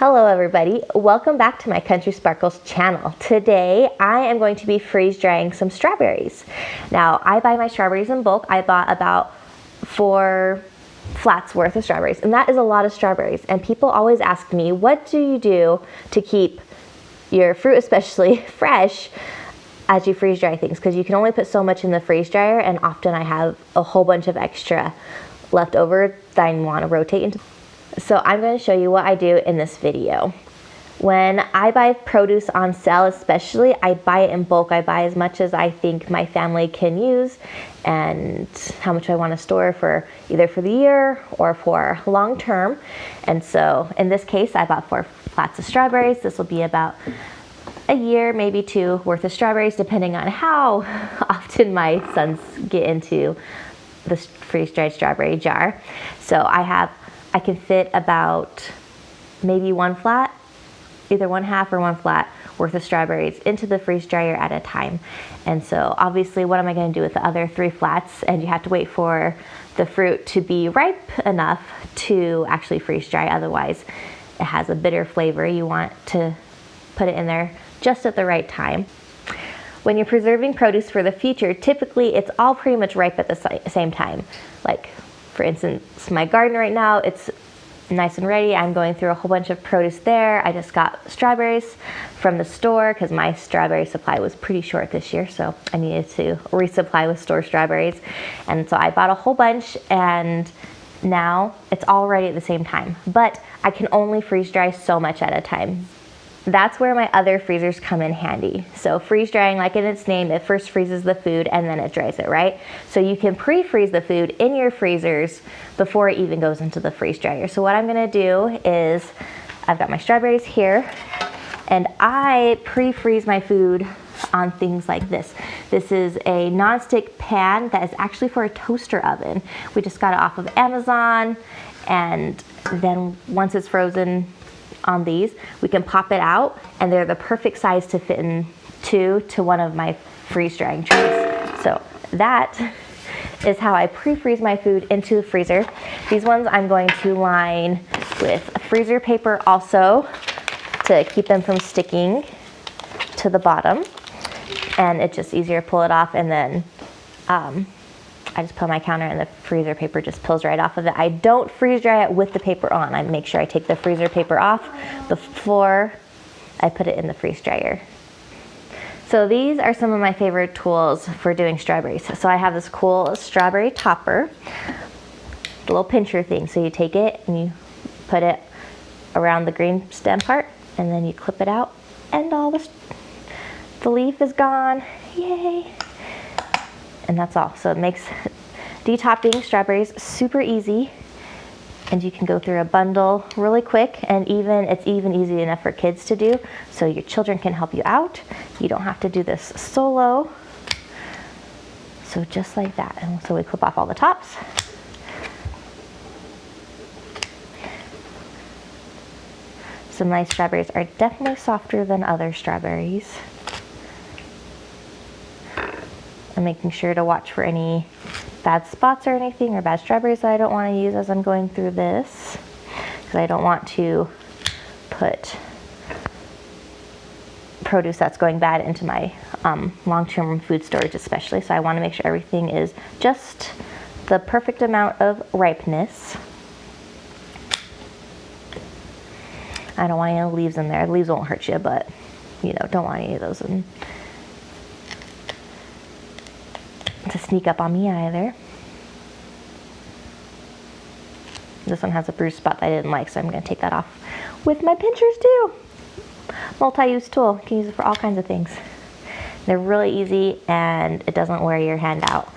Hello everybody, welcome back to my Country Sparkles channel. Today I am going to be freeze drying some strawberries. Now I buy my strawberries in bulk. I bought about 4 flats worth of strawberries, and that is a lot of strawberries. And people always ask me, what do you do to keep your fruit especially fresh as you freeze dry things? Because you can only put so much in the freeze dryer, and often I have a whole bunch of extra left over that I want to rotate into. So I'm going to show you what I do in this video. When I buy produce on sale especially, I buy it in bulk. I buy as much as I think my family can use and how much I want to store for either for the year or for long term. And so in this case, I bought 4 flats of strawberries. This will be about a year, maybe 2 worth of strawberries, depending on how often my sons get into the freeze-dried strawberry jar. So I can fit about maybe 1 flat, either 1/2 or 1 flat worth of strawberries into the freeze dryer at a time. And so obviously, what am I going to do with the other 3 flats? And you have to wait for the fruit to be ripe enough to actually freeze dry. Otherwise, it has a bitter flavor. You want to put it in there just at the right time. When you're preserving produce for the future, typically it's all pretty much ripe at the same time. Like, for instance, my garden right now, it's nice and ready. I'm going through a whole bunch of produce there. I just got strawberries from the store because my strawberry supply was pretty short this year, so I needed to resupply with store strawberries. And so I bought a whole bunch, and now it's all ready at the same time. But I can only freeze dry so much at a time. That's where my other freezers come in handy. So freeze drying, like in its name, it first freezes the food and then it dries it, right? So you can pre-freeze the food in your freezers before it even goes into the freeze dryer. So what I'm gonna do is, I've got my strawberries here, and I pre-freeze my food on things like this. This is a non-stick pan that is actually for a toaster oven. We just got it off of Amazon, and then once it's frozen on these, we can pop it out, and they're the perfect size to fit into one of my freeze drying trays. So that is how I pre-freeze my food into the freezer. These ones I'm going to line with freezer paper also to keep them from sticking to the bottom, and it's just easier to pull it off, and then I just put on my counter and the freezer paper just peels right off of it. I don't freeze dry it with the paper on. I make sure I take the freezer paper off before I put it in the freeze dryer. So these are some of my favorite tools for doing strawberries. So I have this cool strawberry topper, the little pincher thing. So you take it and you put it around the green stem part, and then you clip it out, and all the leaf is gone. Yay! And that's all. So it makes detopping strawberries super easy, and you can go through a bundle really quick, and it's even easy enough for kids to do, so your children can help you out. You don't have to do this solo. So just like that. And so we clip off all the tops. Some nice strawberries are definitely softer than other strawberries. I'm making sure to watch for any bad spots or anything, or bad strawberries that I don't want to use as I'm going through this, because I don't want to put produce that's going bad into my long-term food storage especially. So I want to make sure everything is just the perfect amount of ripeness. I don't want any leaves in there. Leaves won't hurt you, but don't want any of those in to sneak up on me either. This one has a bruised spot that I didn't like, so I'm going to take that off with my pinchers too. Multi-use tool. You can use it for all kinds of things. They're really easy, and it doesn't wear your hand out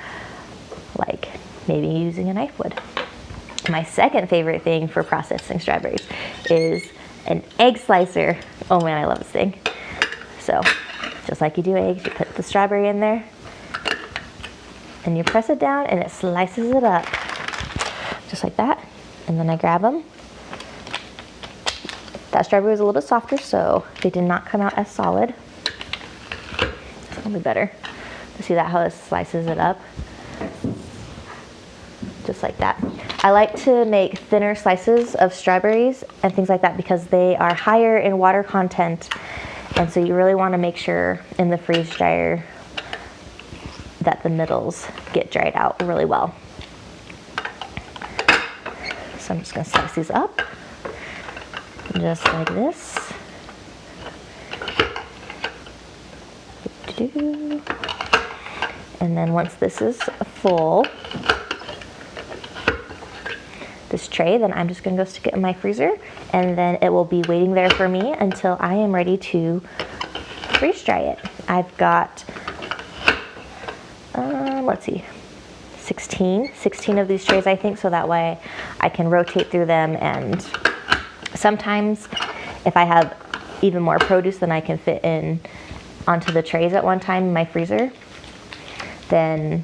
like maybe using a knife would. My second favorite thing for processing strawberries is an egg slicer. Oh man, I love this thing. So just like you do eggs, you put the strawberry in there, and you press it down, and it slices it up just like that. And then I grab them. That strawberry was a little bit softer, so they did not come out as solid. It's gonna be better to see that how it slices it up, just like that. I like to make thinner slices of strawberries and things like that because they are higher in water content, and so you really want to make sure in the freeze dryer that the middles get dried out really well. So I'm just going to slice these up just like this. And then once this is full, this tray, then I'm just going to go stick it in my freezer, and then it will be waiting there for me until I am ready to freeze dry it. I've got, let's see, 16 of these trays, I think, so that way I can rotate through them, and sometimes if I have even more produce than I can fit in onto the trays at one time in my freezer, then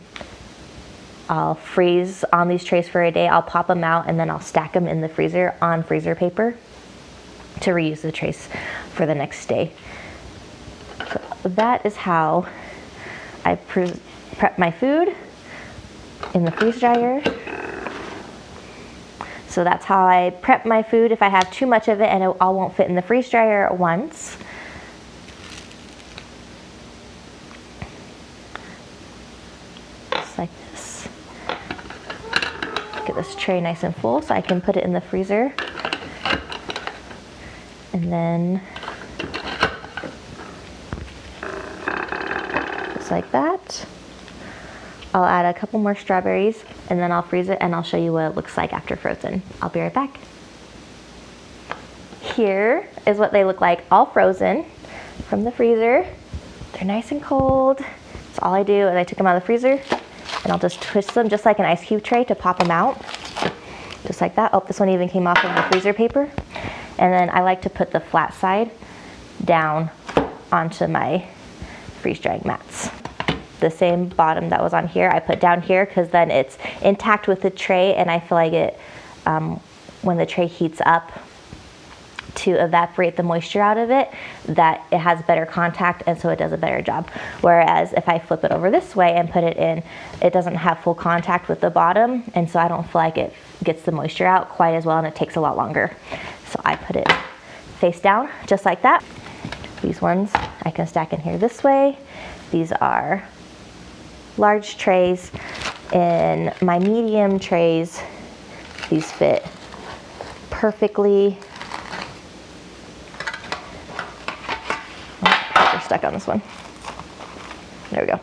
I'll freeze on these trays for a day. I'll pop them out and then I'll stack them in the freezer on freezer paper to reuse the trays for the next day. So that is how I prep my food in the freeze dryer. So that's how I prep my food if I have too much of it and it all won't fit in the freeze dryer at once. Just like this. Get this tray nice and full so I can put it in the freezer. And then just like that. I'll add a couple more strawberries and then I'll freeze it and I'll show you what it looks like after frozen. I'll be right back. Here is what they look like all frozen from the freezer. They're nice and cold. So all I do is I took them out of the freezer and I'll just twist them just like an ice cube tray to pop them out. Just like that. Oh, this one even came off of the freezer paper. And then I like to put the flat side down onto my freeze drying mats. The same bottom that was on here, I put down here because then it's intact with the tray, and I feel like it, when the tray heats up to evaporate the moisture out of it, that it has better contact and so it does a better job. Whereas if I flip it over this way and put it in, it doesn't have full contact with the bottom, and so I don't feel like it gets the moisture out quite as well, and it takes a lot longer. So I put it face down just like that. These ones I can stack in here this way. These are large trays. In my medium trays, these fit perfectly. Oh, they're stuck on this one. There we go.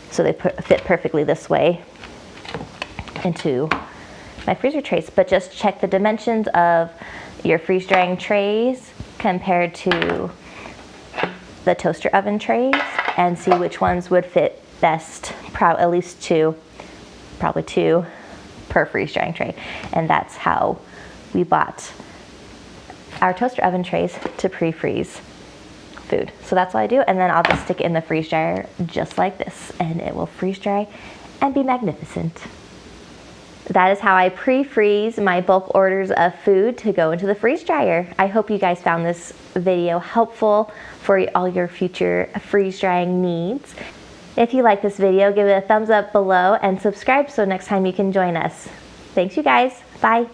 So they fit perfectly this way into my freezer trays. But just check the dimensions of your freeze drying trays compared to the toaster oven trays and see which ones would fit best, at least probably two per freeze drying tray. And that's how we bought our toaster oven trays to pre-freeze food. So that's what I do, and then I'll just stick it in the freeze dryer just like this, and it will freeze dry and be magnificent. That is how I pre-freeze my bulk orders of food to go into the freeze dryer. I hope you guys found this video helpful for all your future freeze drying needs. If you like this video, give it a thumbs up below and subscribe so next time you can join us. Thanks you guys. Bye.